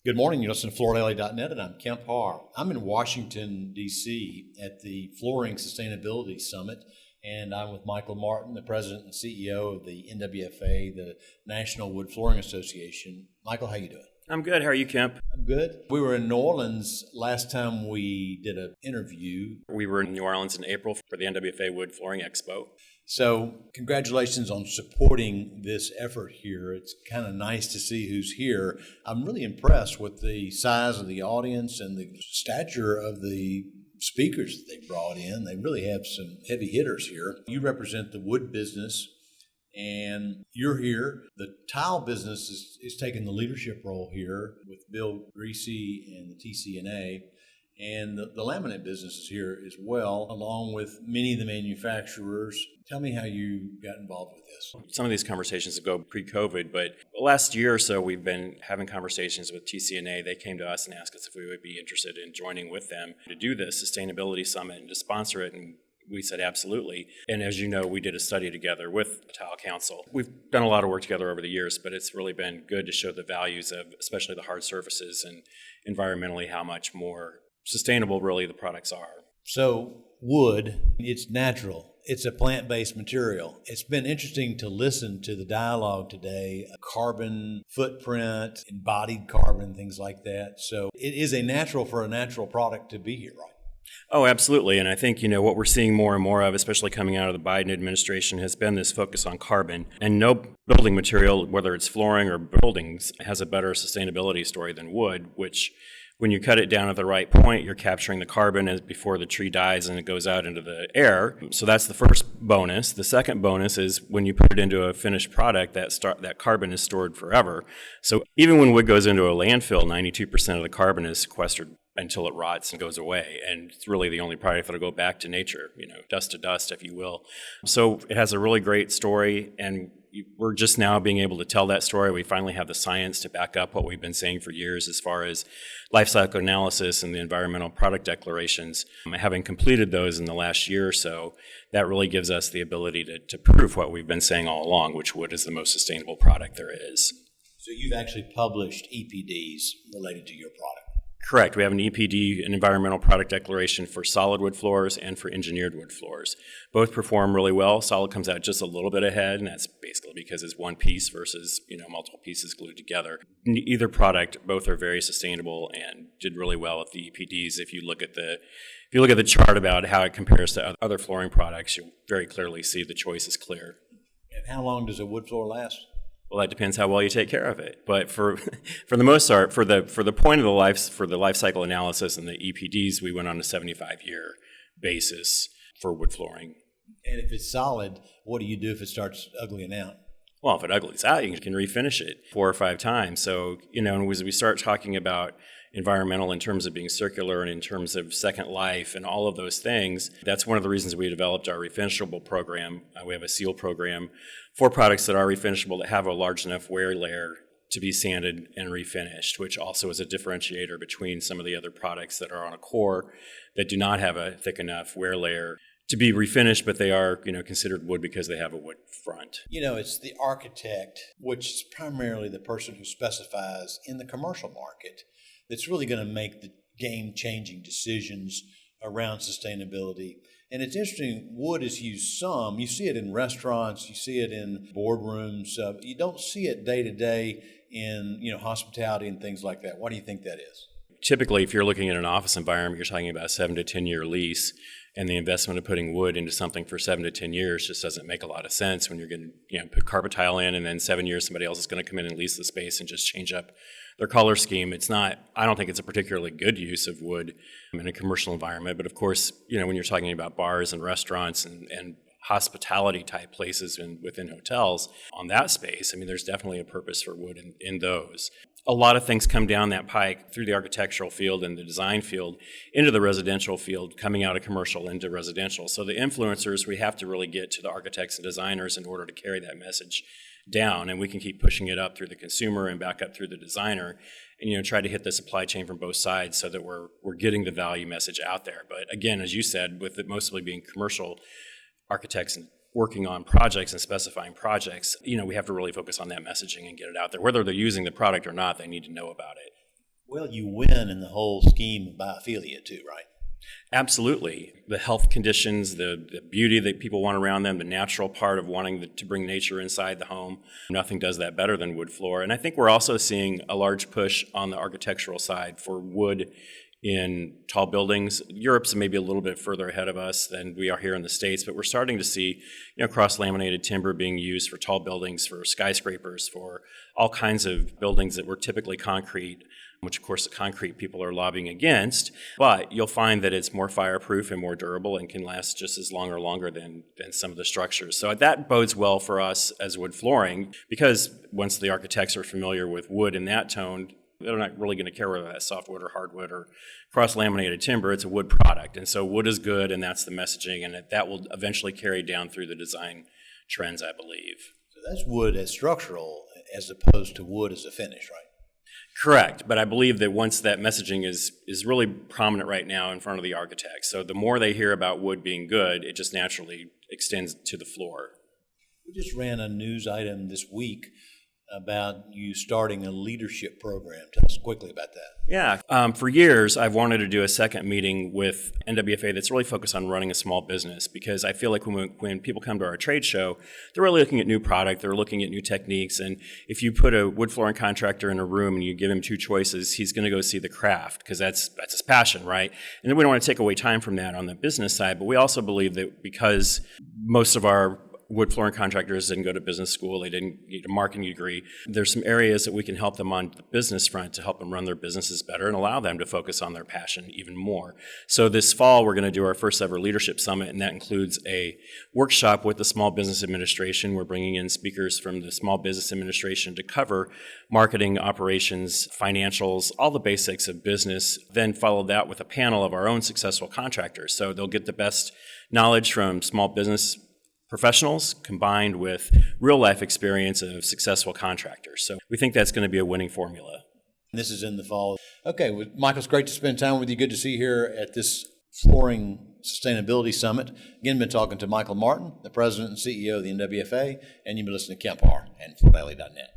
Good morning. You're listening to FloorDaily.net, and I'm Kemp Harr. I'm in Washington, D.C. at the Flooring Sustainability Summit, and I'm with Michael Martin, the president and CEO of the NWFA, the National Wood Flooring Association. Michael, how you doing? I'm good. How are you, Kemp? I'm good. We were in New Orleans last time we did an interview. We were in New Orleans in April for the NWFA Wood Flooring Expo. So congratulations on supporting this effort here. It's kind of nice to see who's here. I'm really impressed with the size of the audience and the stature of the speakers that they brought in. They really have some heavy hitters here. You represent the wood business, and you're here. The tile business is taking the leadership role here with Bill Greasy and the TCNA. And the laminate business is here as well, along with many of the manufacturers. Tell me how you got involved with this. Some of these conversations go pre-COVID, but the last year or so we've been having conversations with TCNA. They came to us and asked us if we would be interested in joining with them to do this sustainability summit and to sponsor it. And we said absolutely. And as you know, we did a study together with the Tile Council. We've done a lot of work together over the years, but it's really been good to show the values of especially the hard surfaces and environmentally how much more sustainable really the products are. So wood, it's natural. It's a plant-based material. It's been interesting to listen to the dialogue today, carbon footprint, embodied carbon, things like that. So it is a natural for a natural product to be here, right? Oh, absolutely. And I think, what we're seeing more and more of, especially coming out of the Biden administration, has been this focus on carbon. And no building material, whether it's flooring or buildings, has a better sustainability story than wood, which when you cut it down at the right point, you're capturing the carbon before the tree dies and it goes out into the air. So that's the first bonus. The second bonus is when you put it into a finished product, that carbon is stored forever. So even when wood goes into a landfill, 92% of the carbon is sequestered until it rots and goes away. And it's really the only product that'll go back to nature, dust to dust, if you will. So it has a really great story, and we're just now being able to tell that story. We finally have the science to back up what we've been saying for years as far as life cycle analysis and the environmental product declarations. Having completed those in the last year or so, that really gives us the ability to prove what we've been saying all along, which wood is the most sustainable product there is. So you've actually published EPDs related to your product. Correct. We have an EPD, an environmental product declaration, for solid wood floors and for engineered wood floors. Both perform really well. Solid comes out just a little bit ahead, and that's basically because it's one piece versus multiple pieces glued together. Either product, both are very sustainable and did really well with the EPDs. If you look at the chart about how it compares to other flooring products, you'll very clearly see the choice is clear. And how long does a wood floor last? Well, that depends how well you take care of it. But for the most part, for the point of the life cycle analysis and the EPDs, we went on a 75-year basis for wood flooring. And if it's solid, what do you do if it starts uglying out? Well, if it uglies out, you can refinish it 4 or 5 times. So, as we start talking about environmental in terms of being circular and in terms of second life and all of those things, that's one of the reasons we developed our refinishable program. We have a seal program for products that are refinishable that have a large enough wear layer to be sanded and refinished, which also is a differentiator between some of the other products that are on a core that do not have a thick enough wear layer to be refinished, but they are, considered wood because they have a wood front. It's the architect, which is primarily the person who specifies in the commercial market, that's really going to make the game-changing decisions around sustainability. And it's interesting, wood is used some. You see it in restaurants, you see it in boardrooms. You don't see it day to day in hospitality and things like that. Why do you think that is? Typically, if you're looking at an office environment, you're talking about a 7 to 10 year lease, and the investment of putting wood into something for 7 to 10 years just doesn't make a lot of sense when you're going to put carpet tile in, and then 7 years somebody else is going to come in and lease the space and just change up their color scheme. I don't think it's a particularly good use of wood in a commercial environment. But of course, when you're talking about bars and restaurants and hospitality type places within hotels on that space, there's definitely a purpose for wood in those. A lot of things come down that pike through the architectural field and the design field into the residential field, coming out of commercial into residential. So the influencers, we have to really get to the architects and designers in order to carry that message down, and we can keep pushing it up through the consumer and back up through the designer, and try to hit the supply chain from both sides so that we're getting the value message out there. But again, as you said, with it mostly being commercial architects and working on projects and specifying projects, we have to really focus on that messaging and get it out there. Whether they're using the product or not, they need to know about it. Well, you win in the whole scheme of biophilia too, right? Absolutely. The health conditions, the beauty that people want around them, the natural part of wanting to bring nature inside the home. Nothing does that better than wood floor. And I think we're also seeing a large push on the architectural side for wood in tall buildings. Europe's maybe a little bit further ahead of us than we are here in the States, but we're starting to see, cross-laminated timber being used for tall buildings, for skyscrapers, for all kinds of buildings that were typically concrete, which of course the concrete people are lobbying against, but you'll find that it's more fireproof and more durable and can last just as long or longer than some of the structures. So that bodes well for us as wood flooring, because once the architects are familiar with wood in that tone, they're not really going to care whether that's softwood or hardwood or cross-laminated timber. It's a wood product. And so wood is good, and that's the messaging, and that will eventually carry down through the design trends, I believe. So that's wood as structural as opposed to wood as a finish, right? Correct, but I believe that once that messaging is really prominent right now in front of the architects, so the more they hear about wood being good, it just naturally extends to the floor. We just ran a news item this week about you starting a leadership program. Tell us quickly about that. Yeah, for years I've wanted to do a second meeting with NWFA that's really focused on running a small business, because I feel like when people come to our trade show, they're really looking at new product, they're looking at new techniques, and if you put a wood flooring contractor in a room and you give him two choices, he's going to go see the craft, because that's his passion, right? And then we don't want to take away time from that on the business side, but we also believe that because most of our wood flooring contractors didn't go to business school, they didn't get a marketing degree. There's some areas that we can help them on the business front to help them run their businesses better and allow them to focus on their passion even more. So this fall, we're going to do our first ever leadership summit, and that includes a workshop with the Small Business Administration. We're bringing in speakers from the Small Business Administration to cover marketing, operations, financials, all the basics of business, then follow that with a panel of our own successful contractors. So they'll get the best knowledge from small business professionals combined with real life experience of successful contractors. So we think that's going to be a winning formula. This is in the fall. Okay, well, Michael, it's great to spend time with you. Good to see you here at this Flooring Sustainability Summit. Again, been talking to Michael Martin, the President and CEO of the NWFA, and you've been listening to Kemp Harr and FloorDaily.net.